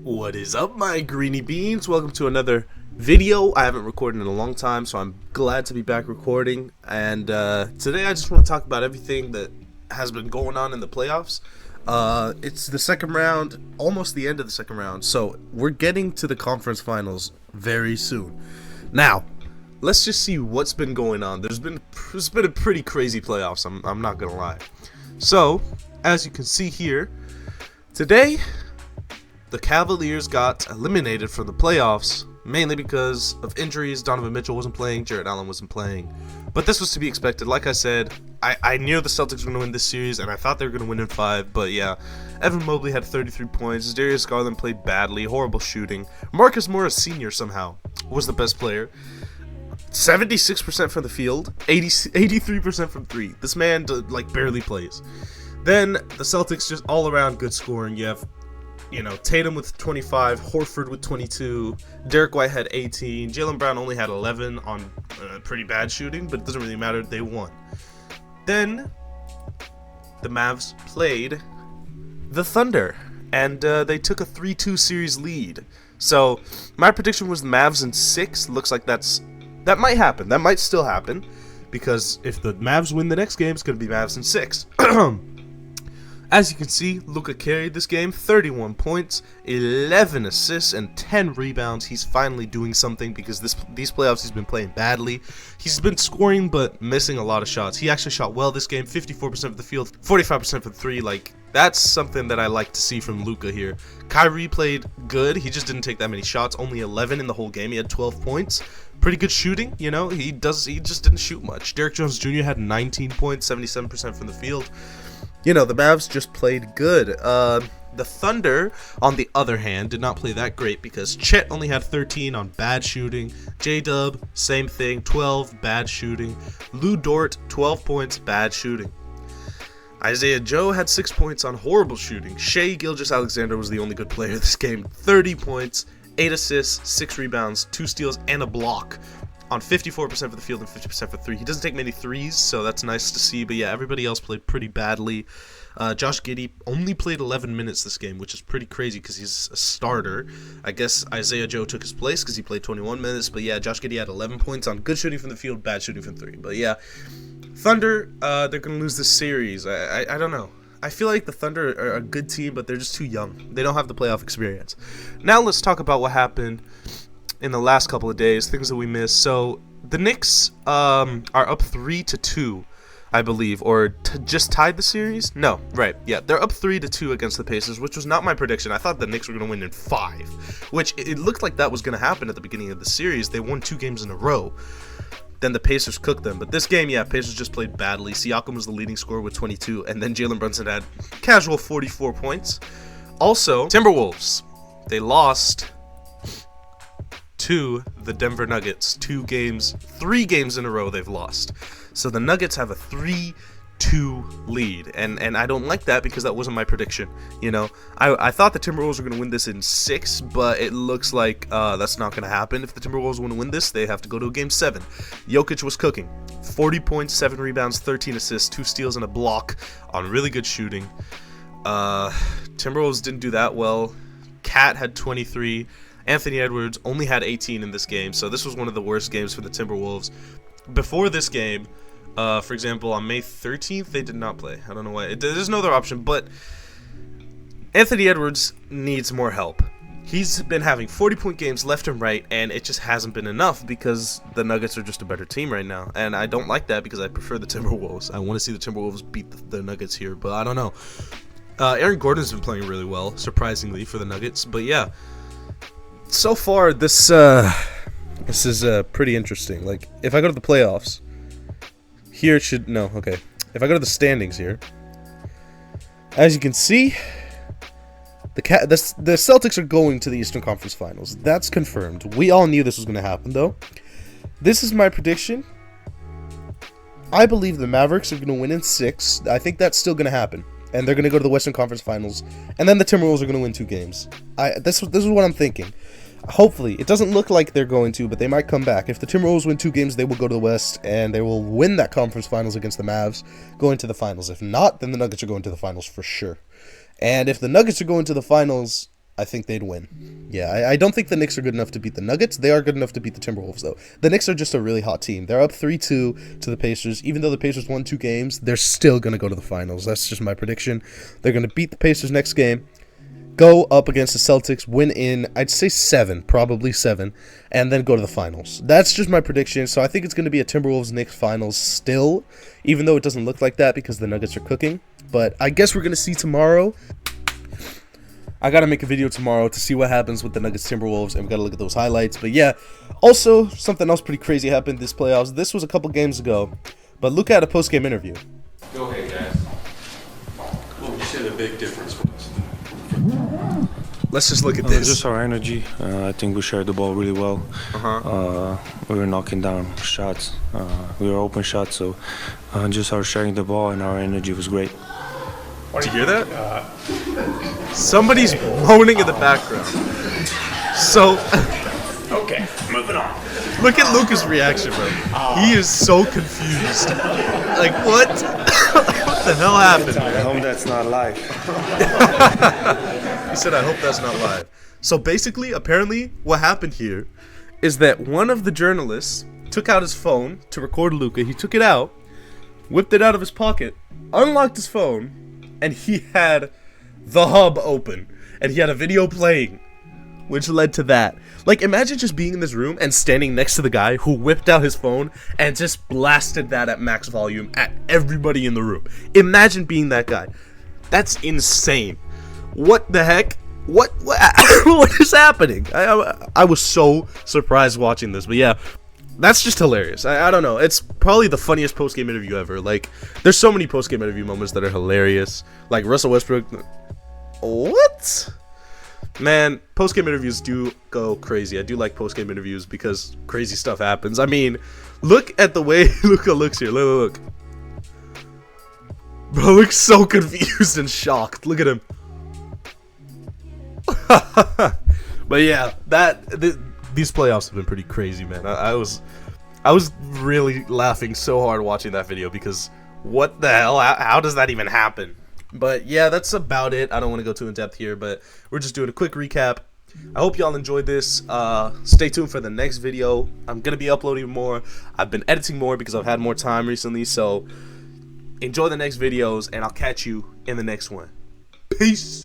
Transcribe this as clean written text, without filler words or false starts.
What is up, my greeny beans? Welcome to another video. I haven't recorded in a long time, so I'm glad to be back recording. And today I just want to talk about everything that has been going on in the playoffs. It's the second round, almost the end of the second round, so we're getting to the conference finals very soon. Now, let's just see what's been going on. There's been a pretty crazy playoffs, I'm not gonna lie. So, as you can see here, today the Cavaliers got eliminated from the playoffs, mainly because of injuries. Donovan Mitchell wasn't playing, Jarrett Allen wasn't playing. But this was to be expected. Like I said, I knew the Celtics were going to win this series, and I thought they were going to win in 5. But yeah, Evan Mobley had 33 points. Darius Garland played badly, horrible shooting. Marcus Morris Sr. somehow was the best player. 76% from the field, 83% from 3. This man barely plays. Then the Celtics just all around good scoring. You have Tatum with 25, Horford with 22, Derek White had 18, Jaylen Brown only had 11 on pretty bad shooting, but it doesn't really matter, they won. Then, the Mavs played the Thunder, and they took a 3-2 series lead. So, my prediction was the Mavs in 6, looks like that might happen, that might still happen, because if the Mavs win the next game, it's going to be Mavs in 6. As you can see, Luka carried this game, 31 points, 11 assists, and 10 rebounds. He's finally doing something because these playoffs he's been playing badly. He's been scoring but missing a lot of shots. He actually shot well this game, 54% of the field, 45% from 3. That's something that I like to see from Luka here. Kyrie played good. He just didn't take that many shots, only 11 in the whole game. He had 12 points. Pretty good shooting, he just didn't shoot much. Derrick Jones Jr. had 19 points, 77% from the field. The Mavs just played good. The Thunder, on the other hand, did not play that great because Chet only had 13 on bad shooting. J-Dub, same thing, 12, bad shooting. Lou Dort, 12 points, bad shooting. Isaiah Joe had 6 points on horrible shooting. Shai Gilgeous-Alexander was the only good player this game. 30 points, 8 assists, 6 rebounds, 2 steals, and a block on 54% for the field and 50% for 3. He doesn't take many threes, so that's nice to see. But yeah, everybody else played pretty badly. Josh Giddey only played 11 minutes this game, which is pretty crazy because he's a starter. I guess Isaiah Joe took his place because he played 21 minutes. But yeah, Josh Giddey had 11 points on good shooting from the field, bad shooting from 3. But yeah, Thunder, they're going to lose this series. I don't know. I feel like the Thunder are a good team, but they're just too young. They don't have the playoff experience. Now let's talk about what happened in the last couple of days, things that we missed. So the Knicks are up 3-2, I believe, or just tied the series. No, right, yeah, they're up 3-2 against the Pacers, which was not my prediction. I thought the Knicks were going to win in 5, which it looked like that was going to happen at the beginning of the series. They won 2 games in a row. Then the Pacers cooked them. But this game, yeah, Pacers just played badly. Siakam was the leading scorer with 22, and then Jalen Brunson had casual 44 points. Also, Timberwolves, they lost to the Denver Nuggets. 3 games in a row they've lost. So the Nuggets have a 3-2 lead, and I don't like that because that wasn't my prediction. I thought the Timberwolves were going to win this in 6, but it looks like that's not going to happen. If the Timberwolves want to win this, they have to go to a game 7. Jokic was cooking. 40 points, 7 rebounds, 13 assists, 2 steals, and a block on really good shooting. Timberwolves didn't do that well. Cat had 23. Anthony Edwards only had 18 in this game, so this was one of the worst games for the Timberwolves. Before this game, for example, on May 13th, they did not play. I don't know why. There's no other option, but Anthony Edwards needs more help. He's been having 40-point games left and right, and it just hasn't been enough because the Nuggets are just a better team right now. And I don't like that because I prefer the Timberwolves. I want to see the Timberwolves beat the Nuggets here, but I don't know. Aaron Gordon's been playing really well, surprisingly, for the Nuggets. But yeah, so far this is pretty interesting. If I go to the playoffs, here it should if I go to the standings here, as you can see, the Celtics are going to the Eastern Conference Finals. That's confirmed. We all knew this was going to happen, though. This is my prediction. I believe the Mavericks are going to win in 6. I think that's still going to happen, and they're going to go to the Western Conference Finals, and then the Timberwolves are going to win 2 games. This is what I'm thinking. Hopefully, it doesn't look like they're going to, but they might come back. If the Timberwolves win 2 games, they will go to the West, and they will win that conference finals against the Mavs, going to the finals. If not, then the Nuggets are going to the finals for sure. And if the Nuggets are going to the finals, I think they'd win. Yeah, I don't think the Knicks are good enough to beat the Nuggets. They are good enough to beat the Timberwolves, though. The Knicks are just a really hot team. They're up 3-2 to the Pacers. Even though the Pacers won 2 games, they're still going to go to the finals. That's just my prediction. They're going to beat the Pacers next game, go up against the Celtics, win in, I'd say 7, probably 7, and then go to the finals. That's just my prediction. So I think it's going to be a Timberwolves-Knicks finals still, even though it doesn't look like that because the Nuggets are cooking. But I guess we're going to see tomorrow. I got to make a video tomorrow to see what happens with the Nuggets Timberwolves, and we got to look at those highlights. But yeah, also, something else pretty crazy happened this playoffs. This was a couple games ago, but Luka had a post-game interview. Go ahead, guys. What would you say the big difference was? Let's just look at this. Just our energy. I think we shared the ball really well. We were knocking down shots. We were open shots, so just our sharing the ball and our energy was great. Did you hear that? Somebody's moaning in the background. So, Okay, moving on. look at Luka's reaction, bro. He is so confused. Like, what? What the hell happened? I hope that's not live. He said, I hope that's not live. So basically, apparently, what happened here is that one of the journalists took out his phone to record Luka. He took it out, whipped it out of his pocket, unlocked his phone, and he had the hub open. And he had a video playing, which led to that. Like, imagine just being in this room and standing next to the guy who whipped out his phone and just blasted that at max volume at everybody in the room. Imagine being that guy. That's insane. What the heck? What what is happening? I was so surprised watching this, but yeah, that's just hilarious. I don't know. It's probably the funniest post-game interview ever. Like, there's so many post-game interview moments that are hilarious. Like Russell Westbrook. What? Man, post-game interviews do go crazy. I do like post-game interviews because crazy stuff happens. I mean, look at the way Luka looks here. Look. Bro looks so confused and shocked. Look at him. But yeah, these playoffs have been pretty crazy, man. I was really laughing so hard watching that video because what the hell? How does that even happen? But yeah, that's about it. I don't want to go too in depth here, but we're just doing a quick recap. I hope y'all enjoyed this. Stay tuned for the next video. I'm gonna be uploading more. I've been editing more because I've had more time recently. So enjoy the next videos, and I'll catch you in the next one. Peace.